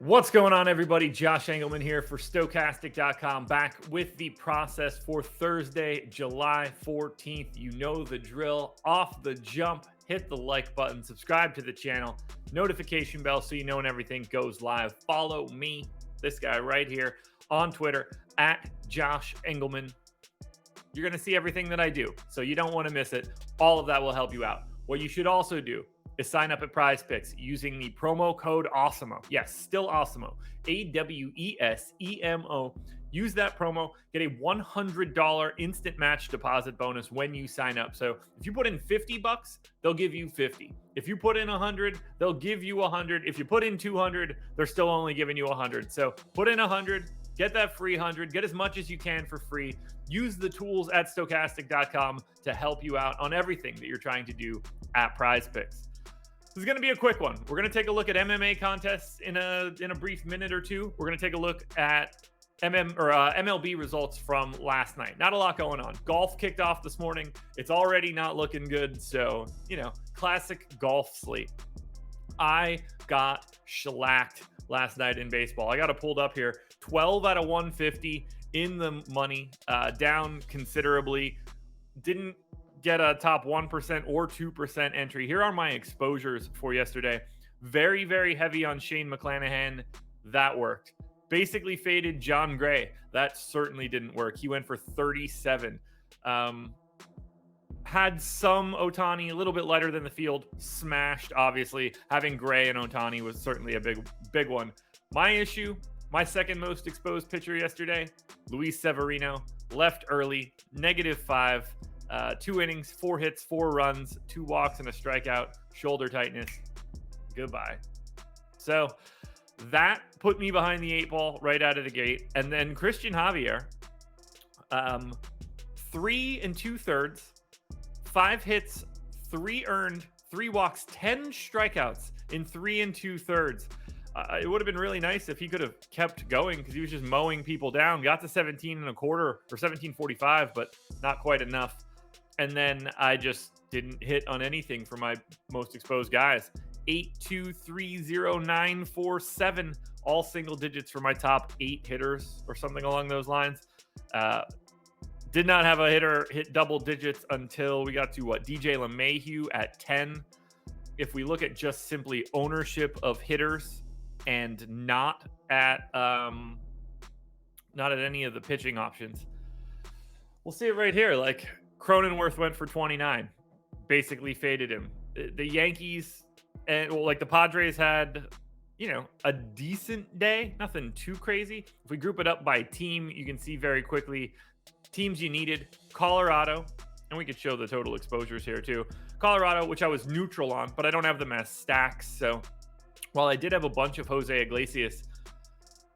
What's going on, everybody? Josh Engleman here for Stokastic.com, back with the process for Thursday, July 14th. You know the drill. Off the jump, hit the like button, subscribe to the channel, notification bell so you know when everything goes live. Follow me, this guy right here, on Twitter, at Josh Engleman. You're going to see everything that I do, so you don't want to miss it. All of that will help you out. What you should also do is sign up at PrizePicks using the promo code AWESEMO. Yes, still AWESEMO. AWESEMO. Use that promo, get a $100 instant match deposit bonus when you sign up. So if you put in $50, they'll give you 50. If you put in 100, they'll give you 100. If you put in 200, they're still only giving you 100. So put in 100, get that free 100, get as much as you can for free. Use the tools at Stokastic.com to help you out on everything that you're trying to do at PrizePicks. This is going to be a quick one. We're going to take a look at MMA contests in a brief minute or two. We're going to take a look at MLB results from last night. Not a lot going on. Golf kicked off this morning. It's already not looking good. So, classic golf slate. I got shellacked last night in baseball. I got it pulled up here. 12 out of 150 in the money, down considerably. Didn't get a top 1% or 2% entry. Here are my exposures for yesterday. Very, very heavy on Shane McClanahan. That worked. Basically faded John Gray. That certainly didn't work. He went for 37. Had some Ohtani, a little bit lighter than the field. Smashed, obviously. Having Gray and Ohtani was certainly a big one. My issue, my second most exposed pitcher yesterday, Luis Severino. Left early, -5. 2 innings, 4 hits, 4 runs, 2 walks, and a strikeout. Shoulder tightness. Goodbye. So that put me behind the 8 ball right out of the gate. And then Christian Javier, 3 2/3, 5 hits, 3 earned, 3 walks, 10 strikeouts in 3 2/3. It would have been really nice if he could have kept going because he was just mowing people down. Got to 17 1/4 or 17.45, but not quite enough. And then I just didn't hit on anything for my most exposed guys. 8, 2, 3, 0, 9, 4, 7, all single digits for my top 8 hitters or something along those lines. Did not have a hitter hit double digits until we got to DJ LeMahieu at 10. If we look at just simply ownership of hitters and not at any of the pitching options, we'll see it right here. Like, Cronenworth went for 29, basically faded him. The Yankees and the Padres had, a decent day, nothing too crazy. If we group it up by team, you can see very quickly teams you needed. Colorado, and we could show the total exposures here too. Colorado, which I was neutral on, but I don't have them as stacks. So while I did have a bunch of Jose Iglesias,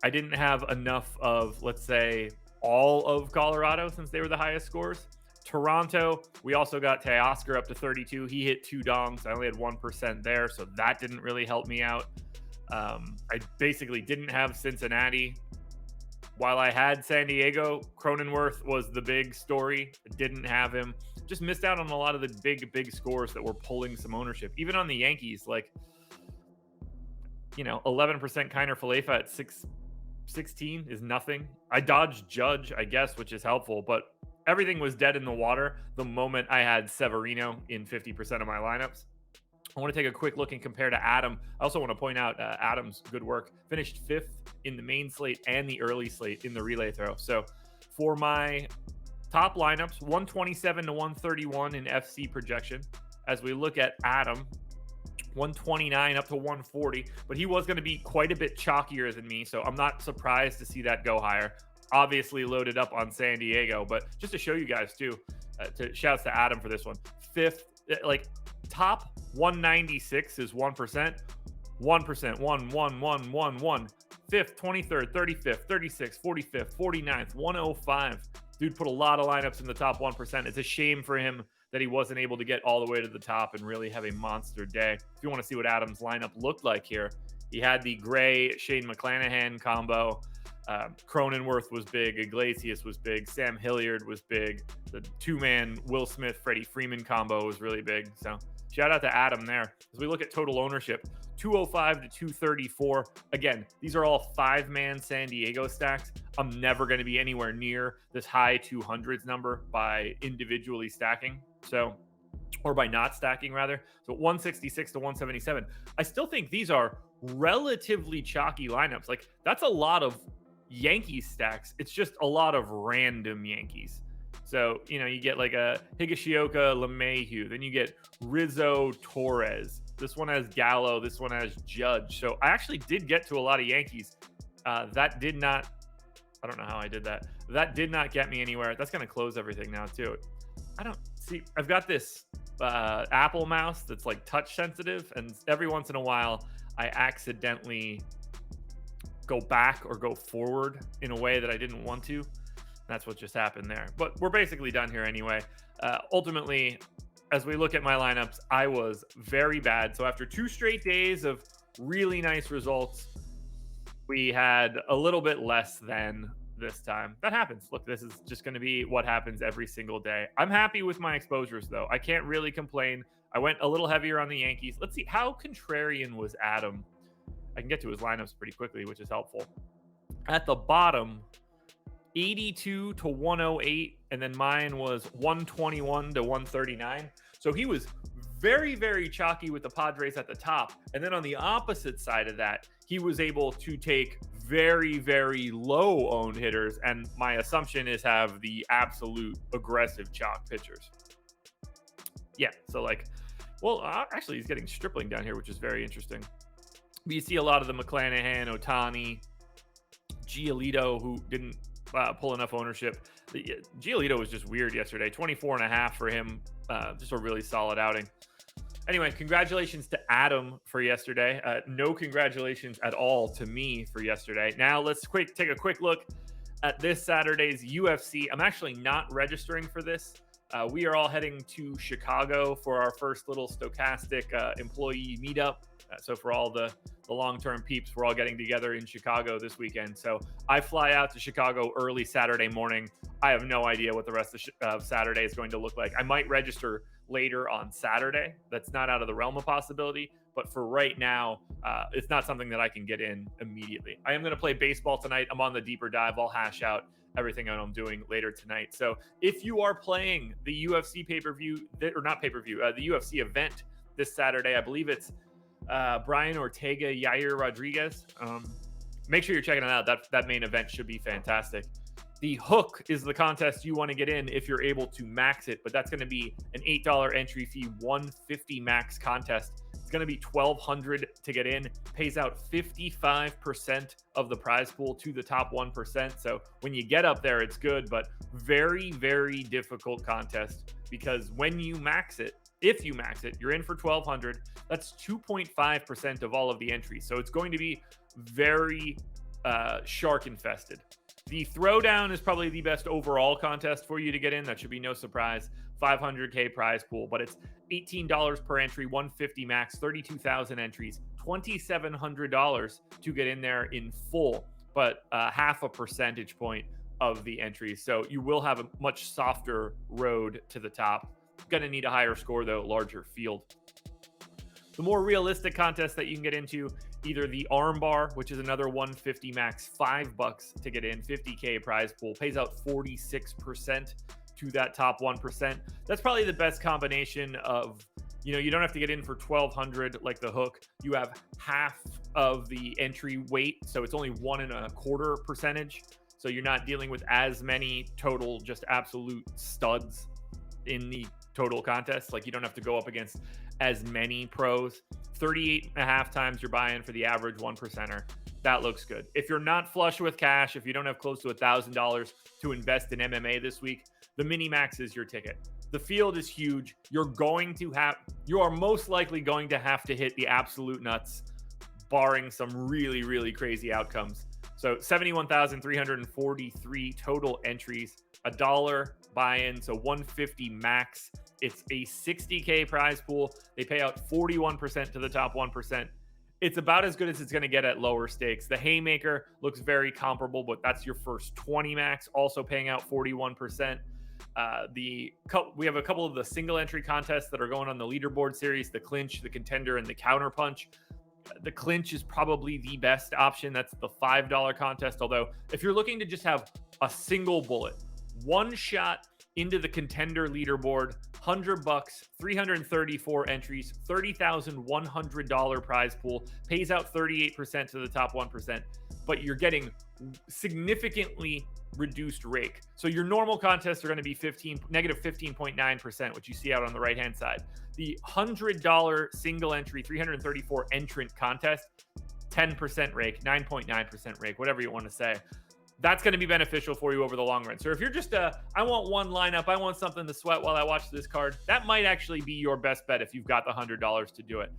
I didn't have enough of, let's say, all of Colorado since they were the highest scores. Toronto, we also got Teoscar up to 32. He hit 2 dongs. I only had 1% there, so that didn't really help me out. I basically didn't have Cincinnati. While I had San Diego, Cronenworth was the big story. I didn't have him. Just missed out on a lot of the big scores that were pulling some ownership. Even on the Yankees, 11% Kiner Falefa at 16 is nothing. I dodged Judge, I guess, which is helpful, but everything was dead in the water the moment I had Severino in 50% of my lineups. I want to take a quick look and compare to Adam. I also want to point out Adam's good work. Finished 5th in the main slate and the early slate in the relay throw. So for my top lineups, 127 to 131 in FC projection. As we look at Adam, 129 up to 140, but he was going to be quite a bit chalkier than me, so I'm not surprised to see that go higher. Obviously loaded up on San Diego, but just to show you guys too, shouts to Adam for this one. 5th, top 196 is 1%, 1%, 1, 1, 1, 1, 1. 5th, 23rd, 35th, 36th, 45th, 49th, 105. Dude put a lot of lineups in the top 1%. It's a shame for him that he wasn't able to get all the way to the top and really have a monster day. If you want to see what Adam's lineup looked like here, he had the Gray Shane McClanahan combo. Cronenworth was big. Iglesias was big. Sam Hilliard was big. The 2-man Will Smith, Freddie Freeman combo was really big. So Shout out to Adam there. As we look at total ownership, 205 to 234. Again, these are all 5-man San Diego stacks. I'm never going to be anywhere near this high 200s number by individually stacking. So, or by not stacking rather. So 166 to 177. I still think these are relatively chalky lineups. Like, that's a lot of Yankees stacks. It's just a lot of random Yankees. So, you get like a Higashioka LeMahieu, then you get Rizzo Torres. This one has Gallo, this one has Judge. So I actually did get to a lot of Yankees. That did not, I don't know how I did that. That did not get me anywhere. That's going to close everything now too. I don't see, I've got this Apple mouse that's like touch sensitive, and every once in a while I accidentally go back or go forward in a way that I didn't want to. That's what just happened there. But we're basically done here anyway. Ultimately, as we look at my lineups, I was very bad. So after 2 straight days of really nice results, we had a little bit less than this time. That happens. Look, this is just going to be what happens every single day. I'm happy with my exposures, though. I can't really complain. I went a little heavier on the Yankees. Let's see. How contrarian was Adam? I can get to his lineups pretty quickly, which is helpful. At the bottom, 82 to 108, and then mine was 121 to 139. So he was very, very chalky with the Padres at the top. And then on the opposite side of that, he was able to take very, very low owned hitters. And my assumption is have the absolute aggressive chalk pitchers. Yeah, so like, well, actually he's getting Stripling down here, which is very interesting. But you see a lot of the McClanahan, Ohtani, Giolito, who didn't pull enough ownership. Giolito was just weird yesterday. 24.5 for him. Just a really solid outing. Anyway, congratulations to Adam for yesterday. No congratulations at all to me for yesterday. Now let's take a quick look at this Saturday's UFC. I'm actually not registering for this. We are all heading to Chicago for our first little Stokastic employee meetup. So for all the long-term peeps, we're all getting together in Chicago this weekend. So I fly out to Chicago early Saturday morning. I have no idea what the rest of Saturday is going to look like. I might register later on Saturday. That's not out of the realm of possibility. But for right now, it's not something that I can get in immediately. I am going to play baseball tonight. I'm on the deeper dive. I'll hash out everything I'm doing later tonight. So if you are playing the UFC pay-per-view, or not pay-per-view, the UFC event this Saturday, I believe it's Brian Ortega, Yair Rodriguez. Make sure you're checking it out. That main event should be fantastic. The hook is the contest you want to get in if you're able to max it, but that's going to be an $8 entry fee, $150 max contest. It's going to be $1,200 to get in. Pays out 55% of the prize pool to the top 1%. So when you get up there, it's good, but very, very difficult contest, because when you max it, if you max it, you're in for $1,200. That's 2.5% of all of the entries. So it's going to be very shark infested. The throwdown is probably the best overall contest for you to get in. That should be no surprise. $500K prize pool, but it's $18 per entry, $150 max, 32,000 entries, $2,700 to get in there in full, but half a percentage point of the entries. So you will have a much softer road to the top. Going to need a higher score, though, larger field. The more realistic contest that you can get into, either the armbar, which is another $150 max, $5 to get in, 50K prize pool, pays out 46% to that top 1%. That's probably the best combination of, you don't have to get in for $1,200 like the hook. You have half of the entry weight, so it's only 1.25%. So you're not dealing with as many total, just absolute studs in the total contest. Like, you don't have to go up against as many pros. 38.5 times you're buying for the average 1%er. That looks good. If you're not flush with cash, if you don't have close to $1,000 to invest in MMA this week, the mini max is your ticket. The field is huge. You are most likely going to have to hit the absolute nuts, barring some really, really crazy outcomes. So 71,343 total entries, $1 buy-in, so 150 max. It's a 60K prize pool. They pay out 41% to the top 1%. It's about as good as it's going to get at lower stakes. The Haymaker looks very comparable, but that's your first 20 max, also paying out 41%. We have a couple of the single entry contests that are going on the leaderboard series, the clinch, the contender, and the counter punch. The clinch is probably the best option. That's the $5 contest. Although if you're looking to just have a single bullet, one shot into the contender leaderboard, $100, 334 entries, $30,100 prize pool, pays out 38% to the top 1%, but you're getting significantly reduced rake. So your normal contests are going to be negative 15.9%, which you see out on the right hand side. The $100 single entry 334 entrant contest, 10% rake, 9.9% rake, whatever you want to say. That's going to be beneficial for you over the long run. So if you're just I want one lineup, I want something to sweat while I watch this card, that might actually be your best bet if you've got the $100 to do it.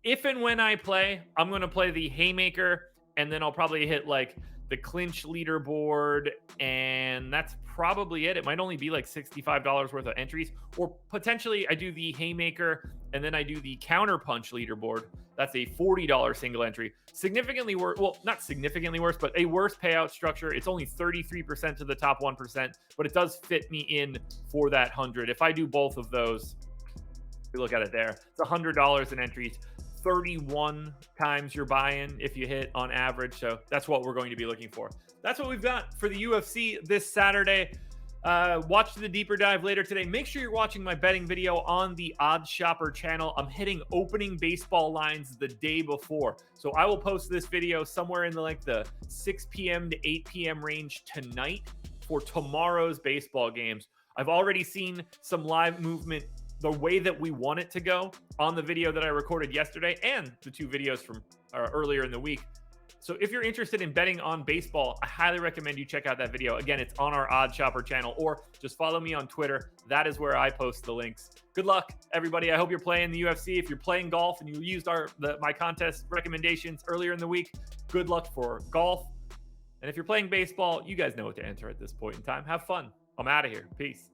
If and when I play, I'm going to play the haymaker, and then I'll probably hit like the clinch leaderboard, and that's probably it. It might only be like $65 worth of entries, or potentially I do the haymaker and then I do the counter punch leaderboard. That's a $40 single entry. Significantly worse, well, not significantly worse, but a worse payout structure. It's only 33% to the top 1%, but it does fit me in for that 100. If I do both of those, we look at it there, it's $100 in entries, 31 times your buy-in if you hit on average. So that's what we're going to be looking for. That's what we've got for the UFC this Saturday. Watch the deeper dive later today. Make sure you're watching my betting video on the Odds Shopper channel. I'm hitting opening baseball lines the day before. So I will post this video somewhere in the 6 p.m. to 8 p.m. range tonight for tomorrow's baseball games. I've already seen some live movement the way that we want it to go on the video that I recorded yesterday and the two videos from earlier in the week. So if you're interested in betting on baseball, I highly recommend you check out that video. Again, it's on our Odds Shopper channel, or just follow me on Twitter. That is where I post the links. Good luck, everybody. I hope you're playing the UFC. If you're playing golf and you used my contest recommendations earlier in the week, good luck for golf. And if you're playing baseball, you guys know what to enter at this point in time. Have fun. I'm out of here. Peace.